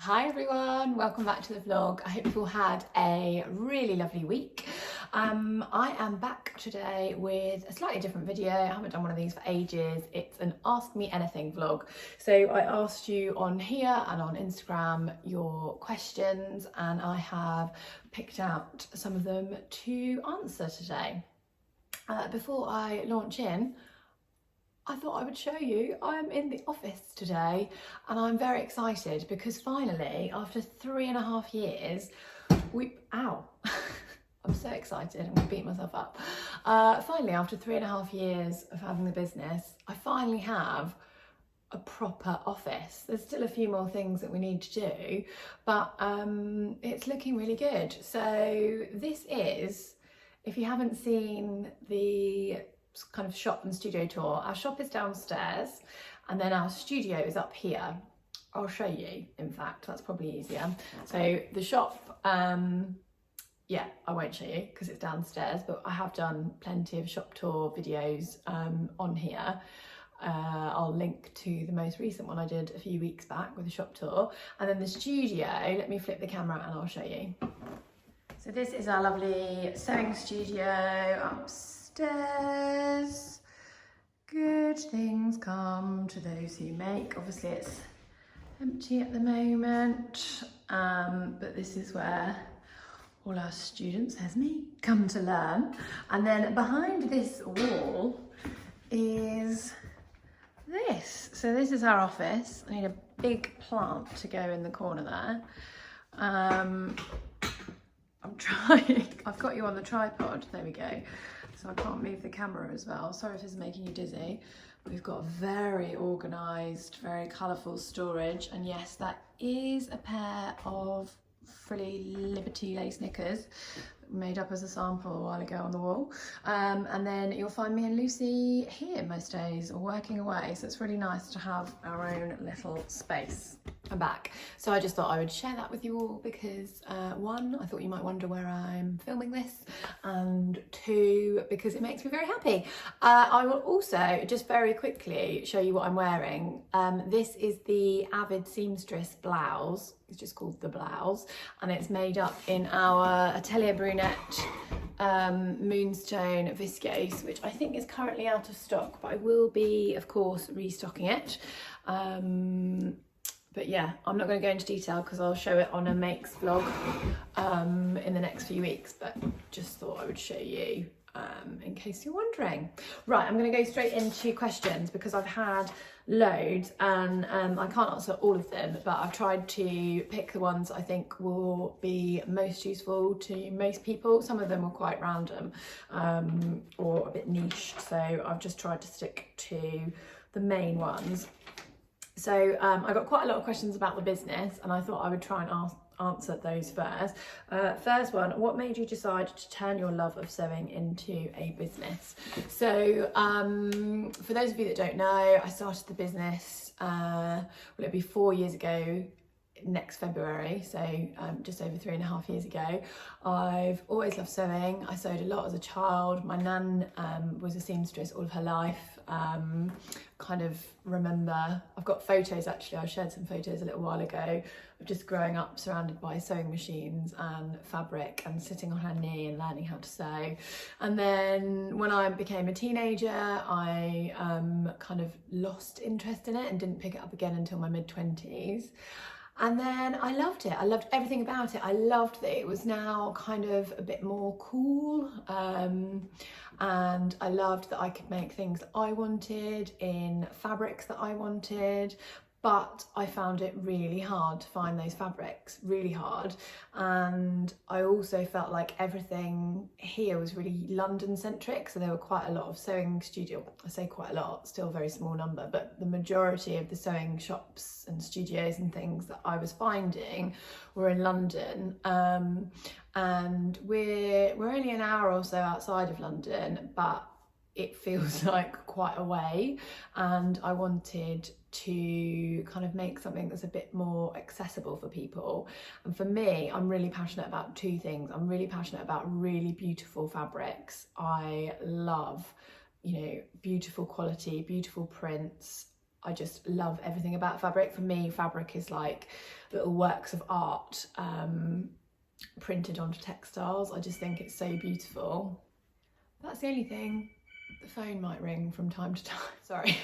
Hi everyone, welcome back to the vlog. I hope you've all had a really lovely week. I am back today with a slightly different video. I haven't done one of these for ages. It's an Ask Me Anything vlog. So I asked you on here and on Instagram your questions, and I have picked out some of them to answer today. Before I launch in, I thought I would show you. I'm in the office today and I'm very excited because finally, after 3.5 years, I'm so excited, I'm gonna beat myself up. Finally, after 3.5 years of having the business, I finally have a proper office. There's still a few more things that we need to do, but it's looking really good. So this is, if you haven't seen the kind of shop and studio tour, our shop is downstairs and then our studio is up here. I'll show you, in fact, that's probably easier. So the shop, yeah, I won't show you because it's downstairs, but I have done plenty of shop tour videos on here. I'll link to the most recent one I did a few weeks back with a shop tour. And then the studio, let me flip the camera and I'll show you. So this is our lovely sewing studio upstairs. Good things come to those who make. Obviously it's empty at the moment, but this is where all our students, as me, come to learn. And then behind this wall is this. So this is our office. I need a big plant to go in the corner there. I'm trying, I've got you on the tripod, there we go. So I can't move the camera as well. Sorry if this is making you dizzy. We've got very organised, very colourful storage. And yes, that is a pair of frilly Liberty lace knickers made up as a sample a while ago on the wall. And then you'll find me and Lucy here most days, working away. So it's really nice to have our own little space. I'm back. So I just thought I would share that with you all because one, I thought you might wonder where I'm filming this, and two, because it makes me very happy. I will also just very quickly show you what I'm wearing. This is the Avid Seamstress blouse. It's just called the Blouse, and it's made up in our Atelier Brunette Moonstone viscose, which I think is currently out of stock, but I will be, of course, restocking it. But yeah, I'm not going to go into detail because I'll show it on a makes vlog in the next few weeks, but just thought I would show you in case you're wondering. Right, I'm going to go straight into questions because I've had loads and I can't answer all of them, but I've tried to pick the ones I think will be most useful to most people. Some of them were quite random or a bit niche, so I've just tried to stick to the main ones. So I got quite a lot of questions about the business and I thought I would try and answer those first. First one, what made you decide to turn your love of sewing into a business? So for those of you that don't know, I started the business, it'll be 4 years ago next February, so just over 3.5 years ago. I've always loved sewing. I sewed a lot as a child. My nan was a seamstress all of her life. Kind of remember, I've got photos actually, I shared some photos a little while ago of just growing up surrounded by sewing machines and fabric and sitting on her knee and learning how to sew. And then when I became a teenager, I kind of lost interest in it and didn't pick it up again until my mid-20s. And then I loved it. I loved everything about it. I loved that it was now kind of a bit more cool. And I loved that I could make things that I wanted in fabrics that I wanted. But I found it really hard to find those fabrics, really hard. And I also felt like everything here was really London centric. So there were quite a lot of sewing studio, I say quite a lot, still a very small number, but the majority of the sewing shops and studios and things that I was finding were in London. And we're only an hour or so outside of London, but it feels like quite a way. And I wanted to kind of make something that's a bit more accessible for people. And for me, I'm really passionate about two things. I'm really passionate about really beautiful fabrics. I love, you know, beautiful quality, beautiful prints. I just love everything about fabric. For me, fabric is like little works of art printed onto textiles. I just think it's so beautiful. That's the only thing. The phone might ring from time to time. Sorry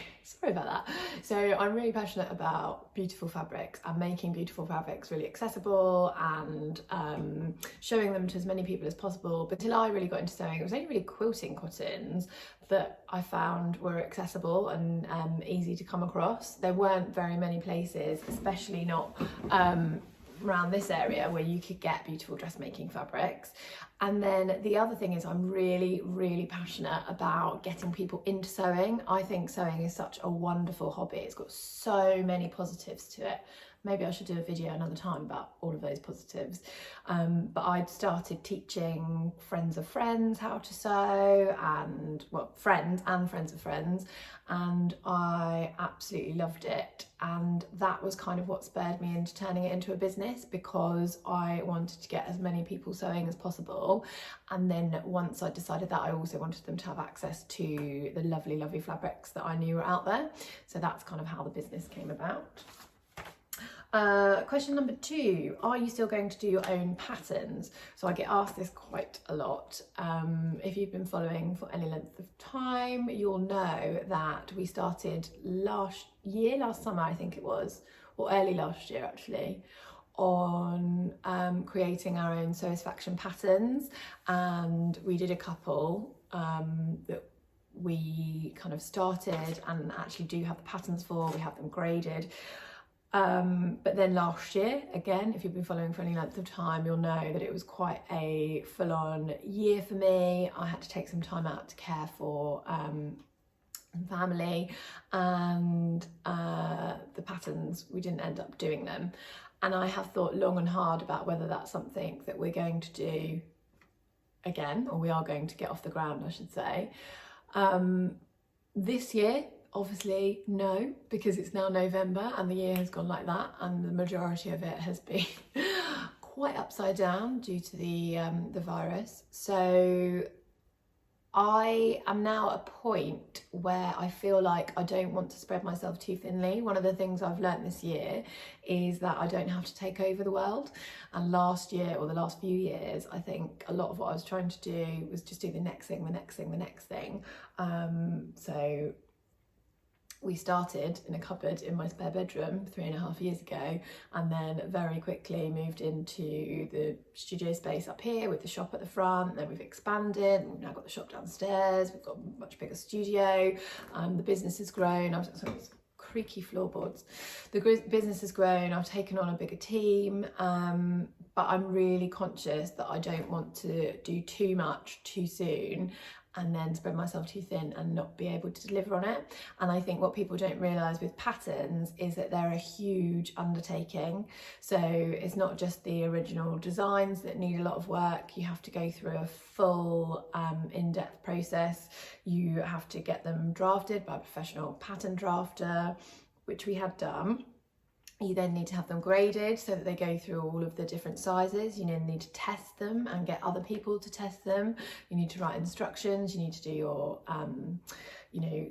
about that. So I'm really passionate about beautiful fabrics and making beautiful fabrics really accessible and showing them to as many people as possible. But until I really got into sewing, it was only really quilting cottons that I found were accessible and easy to come across. There weren't very many places, especially not around this area, where you could get beautiful dressmaking fabrics. And then the other thing is I'm really passionate about getting people into sewing. I think sewing is such a wonderful hobby. It's got so many positives to it. Maybe I should do a video another time about all of those positives. But I'd started teaching friends of friends how to sew, and well, friends and friends of friends, and I absolutely loved it. And that was kind of what spurred me into turning it into a business, because I wanted to get as many people sewing as possible. And then once I decided that, I also wanted them to have access to the lovely fabrics that I knew were out there. So that's kind of how the business came about. Question number 2, are you still going to do your own patterns? So I get asked this quite a lot. If you've been following for any length of time, you'll know that we started last summer I think it was, or early last year actually, on creating our own Satisfaction patterns, and we did a couple that we kind of started and actually do have the patterns for. We have them graded. But then last year, again, if you've been following for any length of time, you'll know that it was quite a full-on year for me. I had to take some time out to care for family, and the patterns, we didn't end up doing them. And I have thought long and hard about whether that's something that we're going to do again, or we are going to get off the ground, I should say. This year, obviously no, because it's now November and the year has gone like that, and the majority of it has been quite upside down due to the virus. So I am now at a point where I feel like I don't want to spread myself too thinly. One of the things I've learned this year is that I don't have to take over the world. And last year, or the last few years, I think a lot of what I was trying to do was just do the next thing. So we started in a cupboard in my spare bedroom 3.5 years ago, and then very quickly moved into the studio space up here with the shop at the front. Then we've expanded, and we've now got the shop downstairs. We've got a much bigger studio. The business has grown. Creaky floorboards. The business has grown. I've taken on a bigger team, but I'm really conscious that I don't want to do too much too soon and then spread myself too thin and not be able to deliver on it. And I think what people don't realise with patterns is that they're a huge undertaking. So it's not just the original designs that need a lot of work. You have to go through a full in-depth process. You have to get them drafted by a professional pattern drafter, which we had done. You then need to have them graded so that they go through all of the different sizes. You need to test them and get other people to test them. You need to write instructions. You need to do your,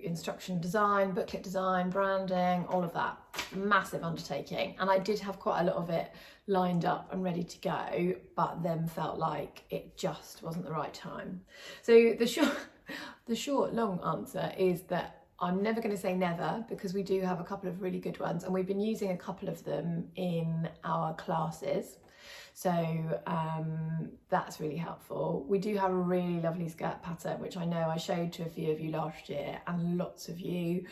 instruction design, booklet design, branding, all of that. Massive undertaking. And I did have quite a lot of it lined up and ready to go, but then felt like it just wasn't the right time. So the short, long answer is that I'm never going to say never, because we do have a couple of really good ones, and we've been using a couple of them in our classes. So that's really helpful. We do have a really lovely skirt pattern, which I know I showed to a few of you last year, and lots of you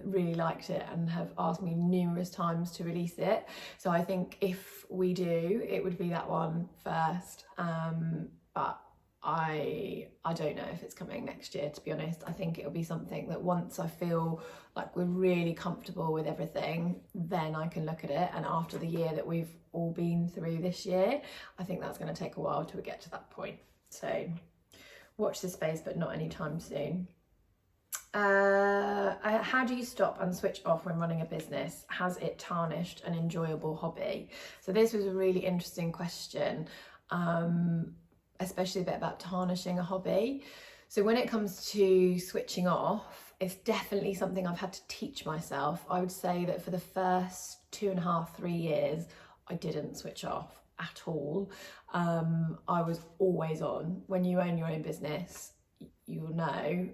really liked it and have asked me numerous times to release it. So I think if we do, it would be that one first. But I don't know if it's coming next year, to be honest. I think it'll be something that once I feel like we're really comfortable with everything, then I can look at it. And after the year that we've all been through this year, I think that's going to take a while to get to that point. So watch this space, but not anytime soon. How do you stop and switch off when running a business? Has it tarnished an enjoyable hobby? So this was a really interesting question. Especially a bit about tarnishing a hobby. So when it comes to switching off, it's definitely something I've had to teach myself. I would say that for the first 2.5, 3 years, I didn't switch off at all. I was always on. When you own your own business, you'll know,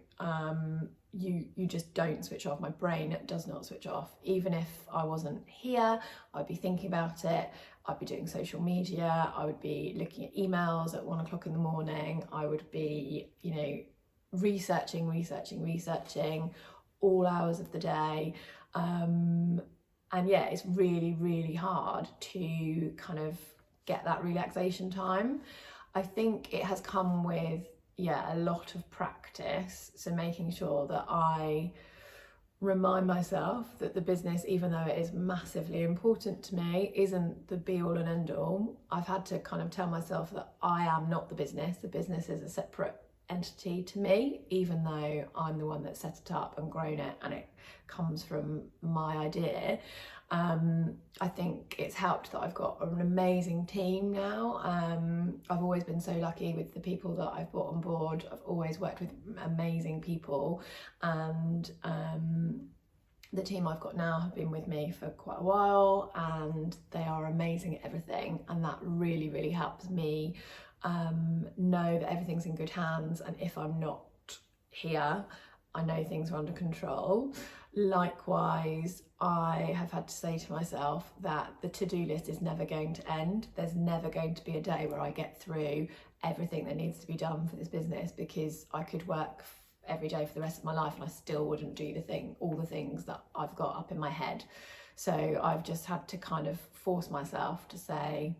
you just don't switch off. My brain does not switch off. Even if I wasn't here, I'd be thinking about it. I'd be doing social media. I would be looking at emails at 1 o'clock in the morning. I would be, you know, researching all hours of the day. And yeah, it's really, really hard to kind of get that relaxation time. I think it has come with, yeah, a lot of practice. So making sure that I remind myself that the business, even though it is massively important to me, isn't the be all and end all. I've had to kind of tell myself that I am not the business. The business is a separate entity to me, even though I'm the one that set it up and grown it and it comes from my idea. I think it's helped that I've got an amazing team now. I've always been so lucky with the people that I've brought on board. I've always worked with amazing people, and the team I've got now have been with me for quite a while, and they are amazing at everything, and that really, really helps me know that everything's in good hands, and if I'm not here, I know things are under control. Likewise, I have had to say to myself that the to-do list is never going to end. There's never going to be a day where I get through everything that needs to be done for this business, because I could work every day for the rest of my life and I still wouldn't do all the things that I've got up in my head. So I've just had to kind of force myself to say,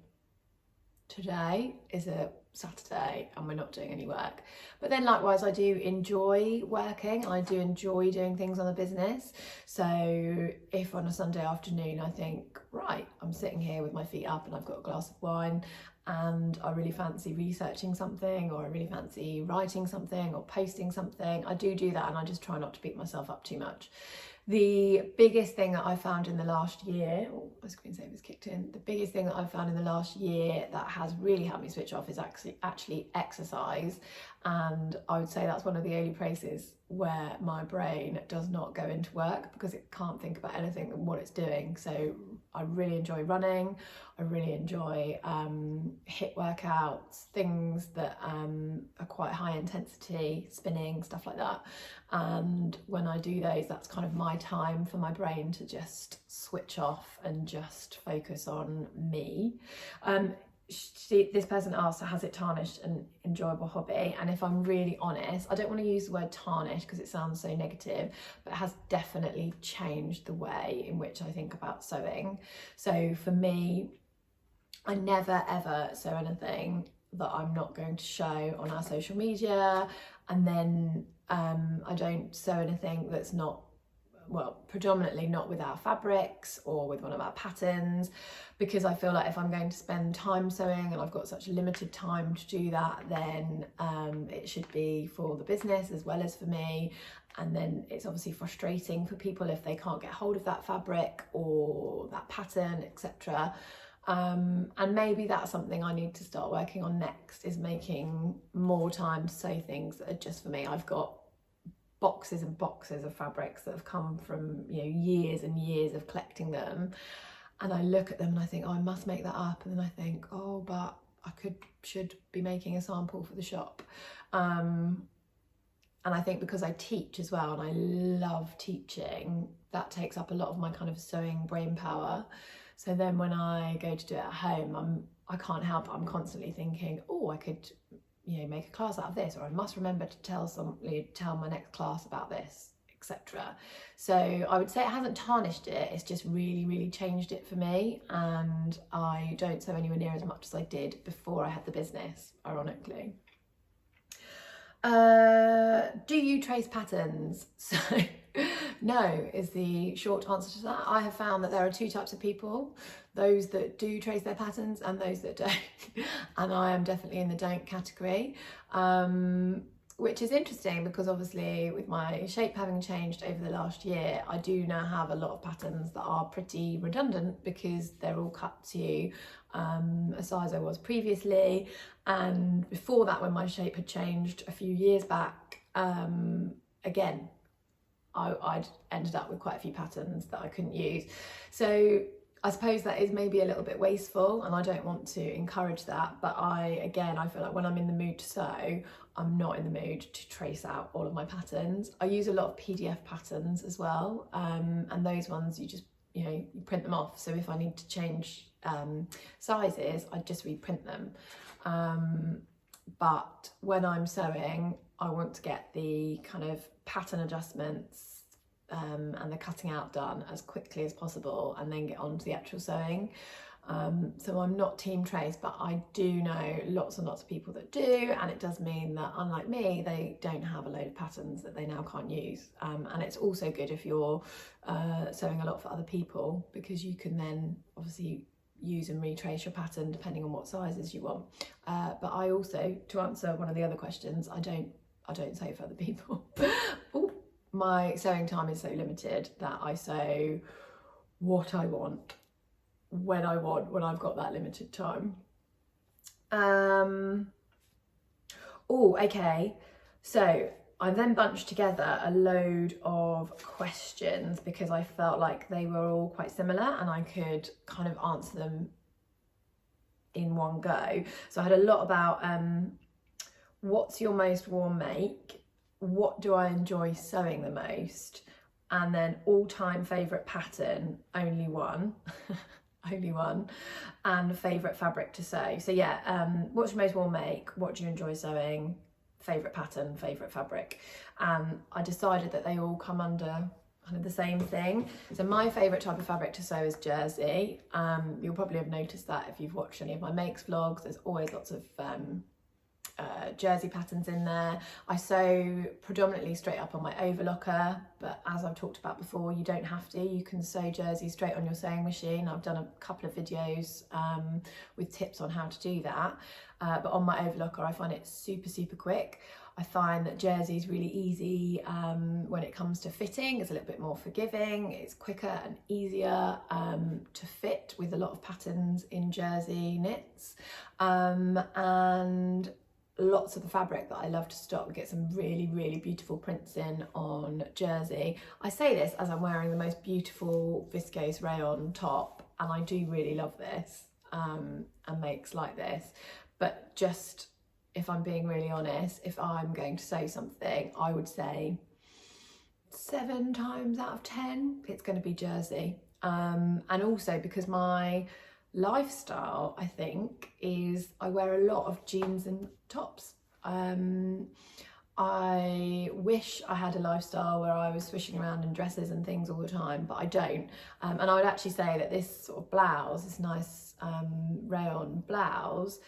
today is a Saturday and we're not doing any work. But then likewise, I do enjoy working. I do enjoy doing things on the business. So if on a Sunday afternoon I think, right, I'm sitting here with my feet up and I've got a glass of wine and I really fancy researching something, or I really fancy writing something or posting something, I do that, and I just try not to beat myself up too much. The biggest thing that I found in the last year, my screensaver's kicked in, the biggest thing that I've found in the last year that has really helped me switch off is actually exercise. And I would say that's one of the only places where my brain does not go into work, because it can't think about anything and what it's doing. So I really enjoy running. I really enjoy HIIT workouts, things that are quite high intensity, spinning, stuff like that. And when I do those, that's kind of my time for my brain to just switch off and just focus on me. This person asked, has it tarnished an enjoyable hobby? And if I'm really honest, I don't want to use the word tarnish because it sounds so negative, but it has definitely changed the way in which I think about sewing. So for me, I never ever sew anything that I'm not going to show on our social media, and then I don't sew anything that's not, well, predominantly not with our fabrics or with one of our patterns, because I feel like if I'm going to spend time sewing and I've got such limited time to do that, then it should be for the business as well as for me. And then it's obviously frustrating for people if they can't get hold of that fabric or that pattern, etc. And maybe that's something I need to start working on next, is making more time to sew things that are just for me. I've got boxes and boxes of fabrics that have come from, you know, years and years of collecting them, and I look at them and I think, oh, I must make that up, and then I think, oh, but I should be making a sample for the shop. And I think because I teach as well, and I love teaching, that takes up a lot of my kind of sewing brain power. So then when I go to do it at home, I can't help it, I'm constantly thinking, oh, I could, you know, make a class out of this, or I must remember to tell my next class about this, etc. So I would say it hasn't tarnished it, it's just really, really changed it for me, and I don't sew anywhere near as much as I did before I had the business, ironically. Do you trace patterns? So no is the short answer to that. I have found that there are two types of people, those that do trace their patterns and those that don't. And I am definitely in the don't category, which is interesting because obviously with my shape having changed over the last year, I do now have a lot of patterns that are pretty redundant because they're all cut to a size I was previously. And before that, when my shape had changed a few years back, again, I'd ended up with quite a few patterns that I couldn't use. So I suppose that is maybe a little bit wasteful, and I don't want to encourage that, but I feel like when I'm in the mood to sew, I'm not in the mood to trace out all of my patterns. I use a lot of PDF patterns as well, and those ones you just, you print them off. So if I need to change sizes, I just reprint them. But when I'm sewing, I want to get the kind of pattern adjustments and the cutting out done as quickly as possible, and then get on to the actual sewing. So I'm not team trace, but I do know lots and lots of people that do, and it does mean that, unlike me, they don't have a load of patterns that they now can't use. And it's also good if you're sewing a lot for other people, because you can then obviously use and retrace your pattern depending on what sizes you want. But I also, to answer one of the other questions, I don't sew for other people. Ooh, my sewing time is so limited that I sew what I want, when I want, when I've got that limited time. Okay, so I then bunched together a load of questions because I felt like they were all quite similar and I could kind of answer them in one go. So I had a lot about what's your most worn make, what do I enjoy sewing the most, and then all-time favourite pattern, only one, only one, and favourite fabric to sew. So yeah, what's your most worn make, what do you enjoy sewing, favourite pattern, favourite fabric. I decided that they all come under kind of the same thing. So my favourite type of fabric to sew is jersey. You'll probably have noticed that if you've watched any of my makes vlogs, there's always lots of jersey patterns in there. I sew predominantly straight up on my overlocker, but as I've talked about before, you don't have to. You can sew jersey straight on your sewing machine. I've done a couple of videos with tips on how to do that, but on my overlocker I find it super quick. I find that jersey is really easy when it comes to fitting. It's a little bit more forgiving, it's quicker and easier to fit with a lot of patterns in jersey knits, and lots of the fabric that I love to stock, get some really beautiful prints in on jersey. I say this as I'm wearing the most beautiful viscose rayon top, and I do really love this and makes like this, but just, if I'm being really honest, if I'm going to sew something, I would say 7 times out of 10 it's going to be jersey. And also because my lifestyle, I think, is I wear a lot of jeans and tops. I wish I had a lifestyle where I was swishing around in dresses and things all the time, but I don't. And I would actually say that this sort of blouse, this nice rayon blouse,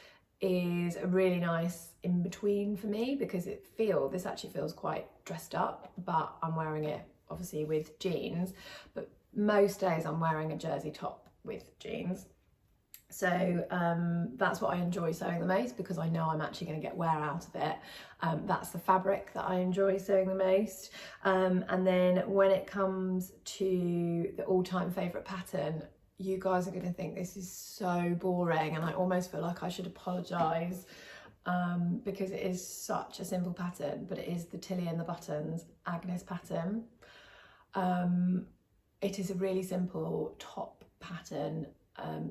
is a really nice in between for me, because this actually feels quite dressed up, but I'm wearing it obviously with jeans, but most days I'm wearing a jersey top with jeans. So that's what I enjoy sewing the most, because I know I'm actually going to get wear out of it. That's the fabric that I enjoy sewing the most. And then when it comes to the all-time favourite pattern, you guys are going to think this is so boring, and I almost feel like I should apologise because it is such a simple pattern, but it is the Tilly and the Buttons Agnes pattern. It is a really simple top pattern.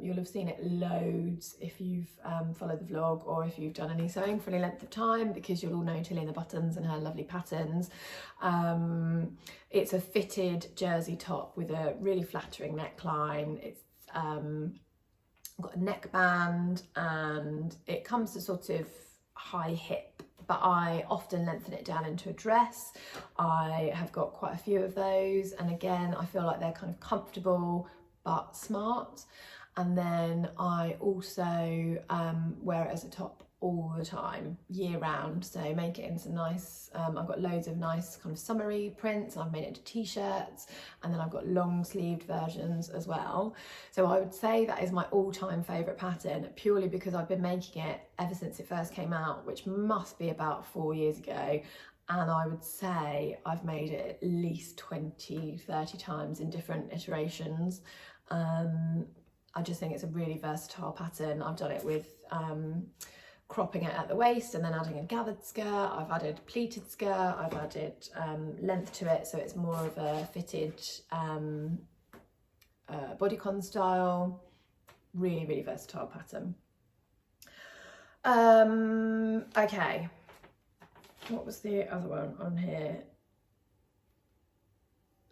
You'll have seen it loads if you've followed the vlog, or if you've done any sewing for any length of time, because you'll all know Tilly and the Buttons and her lovely patterns. It's a fitted jersey top with a really flattering neckline. It's got a neckband, and it comes to sort of high hip, but I often lengthen it down into a dress. I have got quite a few of those, and again I feel like they're kind of comfortable but smart. And then I also wear it as a top all the time, year round, so make it into nice, I've got loads of nice kind of summery prints. I've made it into t-shirts, and then I've got long sleeved versions as well. So I would say that is my all-time favourite pattern, purely because I've been making it ever since it first came out, which must be about 4 years ago, and I would say I've made it at least 20-30 times in different iterations. I just think it's a really versatile pattern. I've done it with cropping it at the waist and then adding a gathered skirt. I've added pleated skirt, I've added length to it, so it's more of a fitted bodycon style. Really, really versatile pattern. Okay, what was the other one on here?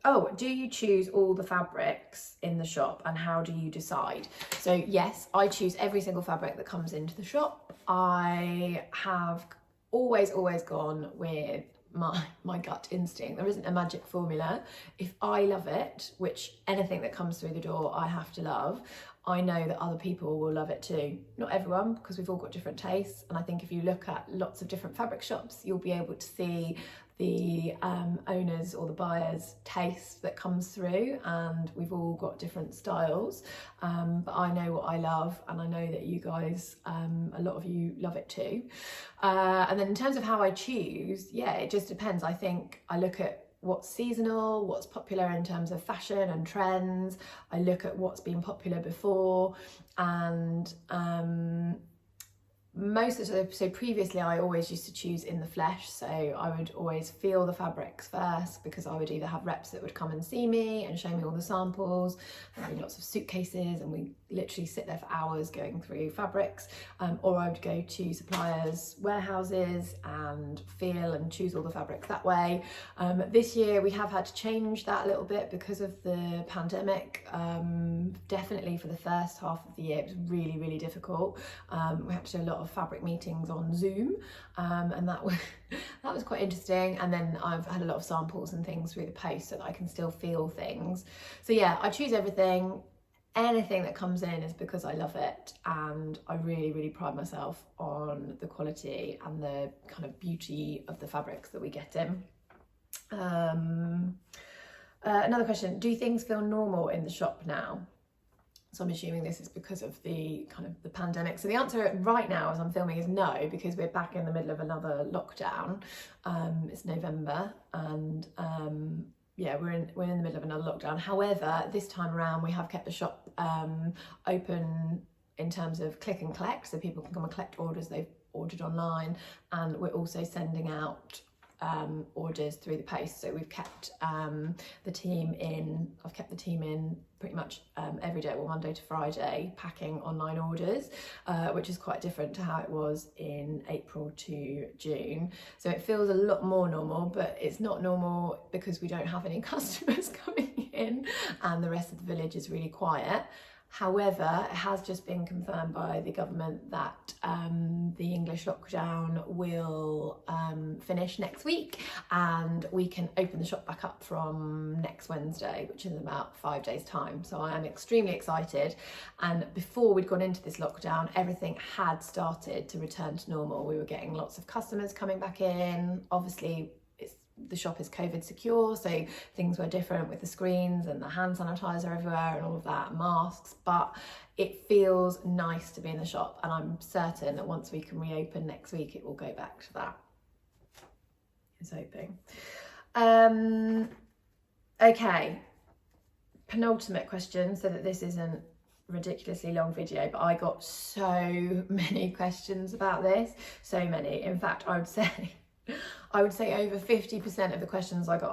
Oh, do you choose all the fabrics in the shop, and how do you decide? So yes, I choose every single fabric that comes into the shop. I have always gone with my gut instinct. There isn't a magic formula. If I love it, which anything that comes through the door I have to love, I know that other people will love it too. Not everyone, because we've all got different tastes. And I think if you look at lots of different fabric shops, you'll be able to see the owners or the buyers' taste that comes through, and we've all got different styles. But I know what I love, and I know that you guys, a lot of you love it too. And then in terms of how I choose, yeah, it just depends. I think I look at what's seasonal, what's popular in terms of fashion and trends. I look at what's been popular before, and most of the time, so previously I always used to choose in the flesh, so I would always feel the fabrics first, because I would either have reps that would come and see me and show me all the samples. There'd be lots of suitcases and we literally sit there for hours going through fabrics, or I would go to suppliers' warehouses and feel and choose all the fabrics that way. This year we have had to change that a little bit because of the pandemic. Definitely for the first half of the year it was really, really difficult. We had to do a lot of fabric meetings on Zoom, and that was quite interesting. And then I've had a lot of samples and things through the post so that I can still feel things. So yeah, I choose everything. Anything that comes in is because I love it, and I really, really pride myself on the quality and the kind of beauty of the fabrics that we get in. Another question, do things feel normal in the shop now? So I'm assuming this is because of the kind of the pandemic. So the answer right now as I'm filming is no, because we're back in the middle of another lockdown. It's November, and yeah, we're in the middle of another lockdown. However, this time around we have kept the shop open in terms of click and collect, so people can come and collect orders they've ordered online, and we're also sending out orders through the post. So we've kept the team in. I've kept the team in pretty much every day, well, Monday to Friday, packing online orders, which is quite different to how it was in April to June. So it feels a lot more normal, but it's not normal because we don't have any customers coming in and the rest of the village is really quiet. However, it has just been confirmed by the government that the English lockdown will finish next week, and we can open the shop back up from next Wednesday, which is in about 5 days' time. So I am extremely excited. And before we'd gone into this lockdown, everything had started to return to normal. We were getting lots of customers coming back in. Obviously, the shop is COVID secure, so things were different with the screens and the hand sanitizer everywhere and all of that, masks, but it feels nice to be in the shop, and I'm certain that once we can reopen next week it will go back to that. Is hoping. Okay, penultimate question, so that this isn't ridiculously long video, but I got so many questions about this, so many. In fact, I would say over 50% of the questions I got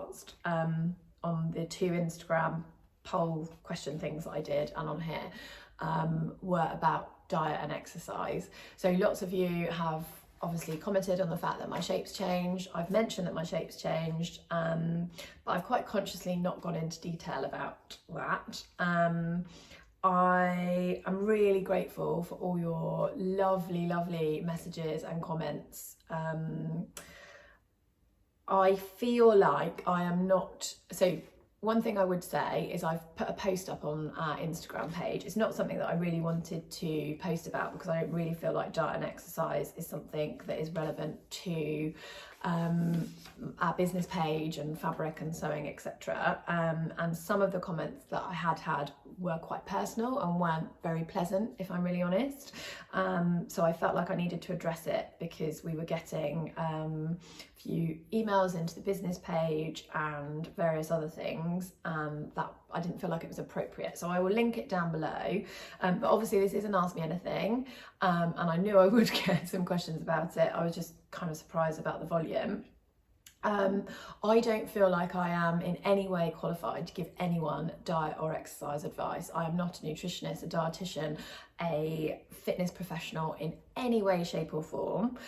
asked on the 2 Instagram poll question things that I did and on here were about diet and exercise. So lots of you have obviously commented on the fact that my shape's changed. I've mentioned that my shape's changed, but I've quite consciously not gone into detail about that. I am really grateful for all your lovely, lovely messages and comments. I feel like I am not, so one thing I would say is I've put a post up on our Instagram page. It's not something that I really wanted to post about because I don't really feel like diet and exercise is something that is relevant to our business page and fabric and sewing, etc. And some of the comments that I had were quite personal and weren't very pleasant, if I'm really honest. So I felt like I needed to address it because we were getting a few emails into the business page and various other things that I didn't feel like it was appropriate. So I will link it down below. But obviously this isn't Ask Me Anything. And I knew I would get some questions about it. I was just kind of surprised about the volume. I don't feel like I am in any way qualified to give anyone diet or exercise advice. I am not a nutritionist, a dietitian, a fitness professional in any way, shape or form.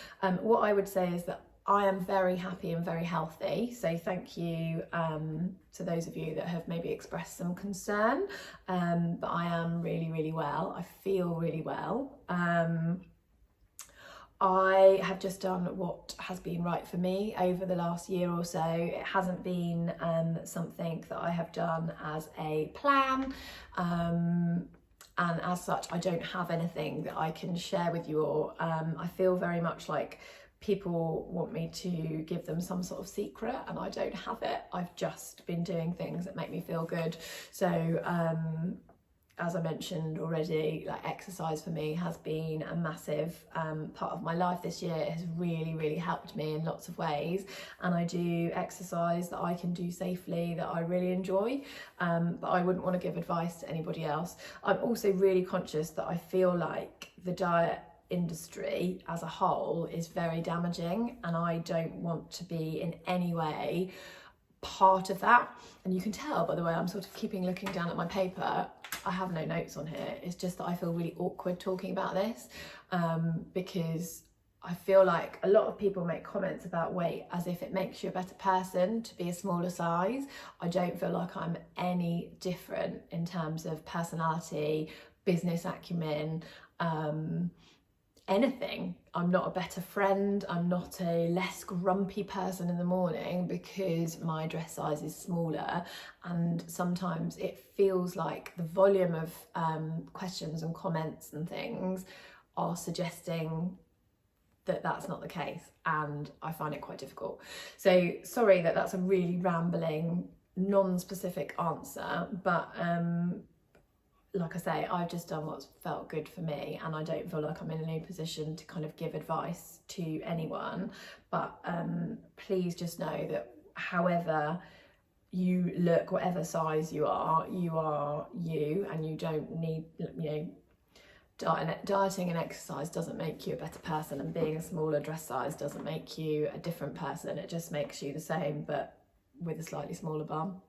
What I would say is that I am very happy and very healthy. So thank you to those of you that have maybe expressed some concern. But I am really, really well. I feel really well. I have just done what has been right for me over the last year or so. It hasn't been something that I have done as a plan, and as such I don't have anything that I can share with you all. I feel very much like people want me to give them some sort of secret, and I don't have it. I've just been doing things that make me feel good. So as I mentioned already, like exercise for me has been a massive part of my life this year. It has really, really helped me in lots of ways. And I do exercise that I can do safely, that I really enjoy, but I wouldn't want to give advice to anybody else. I'm also really conscious that I feel like the diet industry as a whole is very damaging, and I don't want to be in any way part of that. And you can tell by the way I'm sort of keeping looking down at my paper. I have no notes on here. It's just that I feel really awkward talking about this, because I feel like a lot of people make comments about weight as if it makes you a better person to be a smaller size. I don't feel like I'm any different in terms of personality, business acumen, anything. I'm not a better friend. I'm not a less grumpy person in the morning because my dress size is smaller. And sometimes it feels like the volume of questions and comments and things are suggesting that that's not the case, and I find it quite difficult. So sorry that that's a really rambling, non-specific answer, but like I say, I've just done what's felt good for me, and I don't feel like I'm in any position to kind of give advice to anyone. But please just know that however you look, whatever size you are you, and you don't need, you know, dieting and exercise doesn't make you a better person, and being a smaller dress size doesn't make you a different person. It just makes you the same but with a slightly smaller bum.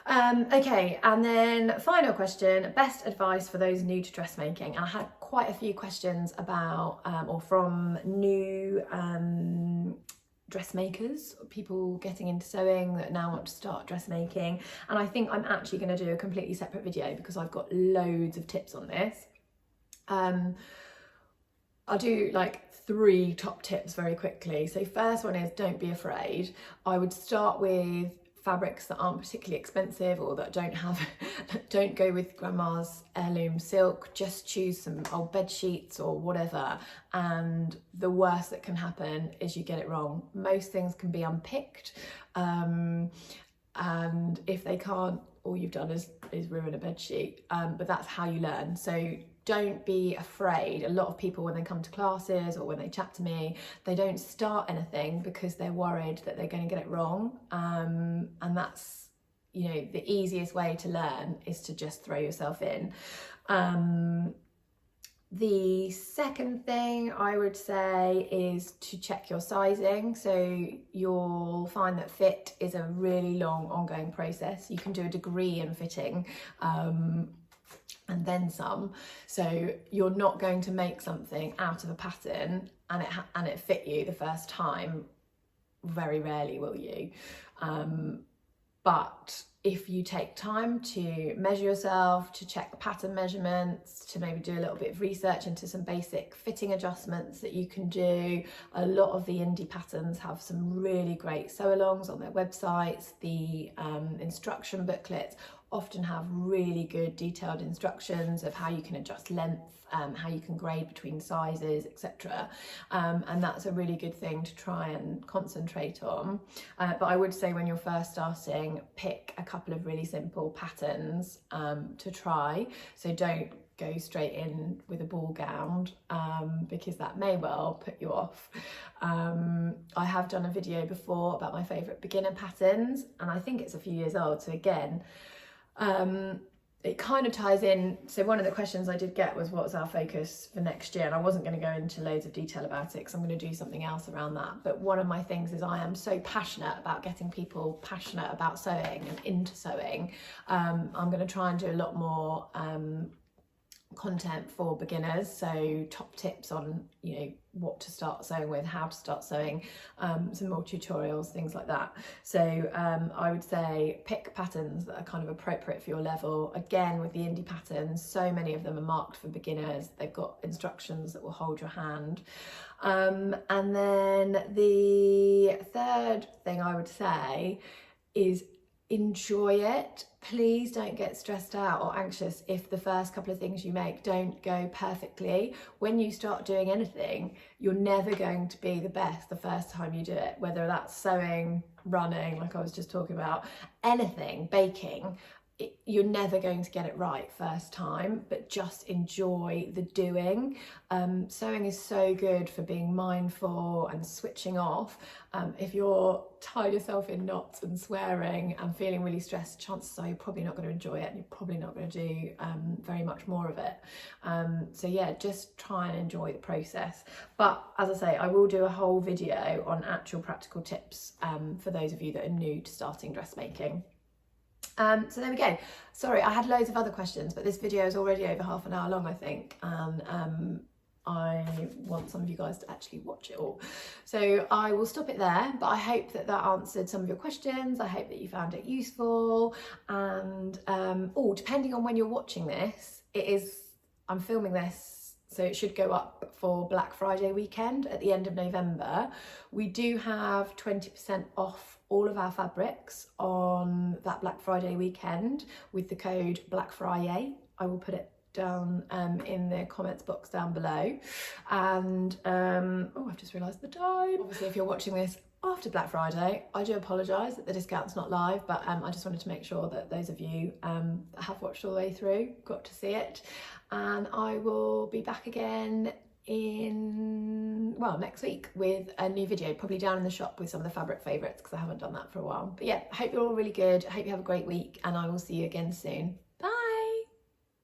Okay, and then final question, best advice for those new to dressmaking. And I had quite a few questions about or from new dressmakers, people getting into sewing that now want to start dressmaking. And I think I'm actually going to do a completely separate video because I've got loads of tips on this. I'll do like 3 top tips very quickly. So first one is don't be afraid. I would start with fabrics that aren't particularly expensive or that don't go with grandma's heirloom silk. Just choose some old bed sheets or whatever, and the worst that can happen is you get it wrong. Most things can be unpicked, and if they can't, all you've done is ruin a bed sheet, but that's how you learn. So don't be afraid. A lot of people, when they come to classes or when they chat to me, they don't start anything because they're worried that they're going to get it wrong. And that's, you know, the easiest way to learn is to just throw yourself in. The second thing I would say is to check your sizing. So you'll find that fit is a really long ongoing process. You can do a degree in fitting, and then some. So you're not going to make something out of a pattern and it fit you the first time. Very rarely will you. But if you take time to measure yourself, to check the pattern measurements, to maybe do a little bit of research into some basic fitting adjustments that you can do. A lot of the indie patterns have some really great sew-alongs on their websites. The instruction booklets often have really good detailed instructions of how you can adjust length, how you can grade between sizes, etc. And that's a really good thing to try and concentrate on. But I would say when you're first starting, pick a couple of really simple patterns to try. So don't go straight in with a ball gown, because that may well put you off. I have done a video before about my favourite beginner patterns, and I think it's a few years old. So again, it kind of ties in. So one of the questions I did get was, what's our focus for next year? And I wasn't going to go into loads of detail about it because I'm going to do something else around that. But one of my things is I am so passionate about getting people passionate about sewing and into sewing. I'm going to try and do a lot more content for beginners, so top tips on, you know, what to start sewing with, how to start sewing, some more tutorials, things like that. So I would say pick patterns that are kind of appropriate for your level. Again, with the indie patterns, so many of them are marked for beginners. They've got instructions that will hold your hand. And then the third thing I would say is enjoy it. Please don't get stressed out or anxious if the first couple of things you make don't go perfectly. When you start doing anything, you're never going to be the best the first time you do it, whether that's sewing, running, like I was just talking about, anything, baking. You're never going to get it right first time, but just enjoy the doing. Sewing is so good for being mindful and switching off. If you're tied yourself in knots and swearing and feeling really stressed, chances are you're probably not going to enjoy it, and you're probably not going to do very much more of it. So yeah, just try and enjoy the process. But as I say, I will do a whole video on actual practical tips for those of you that are new to starting dressmaking. So there we go. Sorry, I had loads of other questions, but this video is already over half an hour long, I think, and I want some of you guys to actually watch it all. So I will stop it there, but I hope that that answered some of your questions. I hope that you found it useful, and depending on when you're watching this, I'm filming this, so it should go up for Black Friday weekend at the end of November. We do have 20% off all of our fabrics on that Black Friday weekend with the code BLACKFRIDAY. I will put it down in the comments box down below. And I've just realised the time. Obviously, if you're watching this after Black Friday, I do apologise that the discount's not live, but I just wanted to make sure that those of you that have watched all the way through got to see it. And I will be back again next week with a new video, probably down in the shop with some of the fabric favourites, because I haven't done that for a while. But yeah, I hope you're all really good. I hope you have a great week, and I will see you again soon.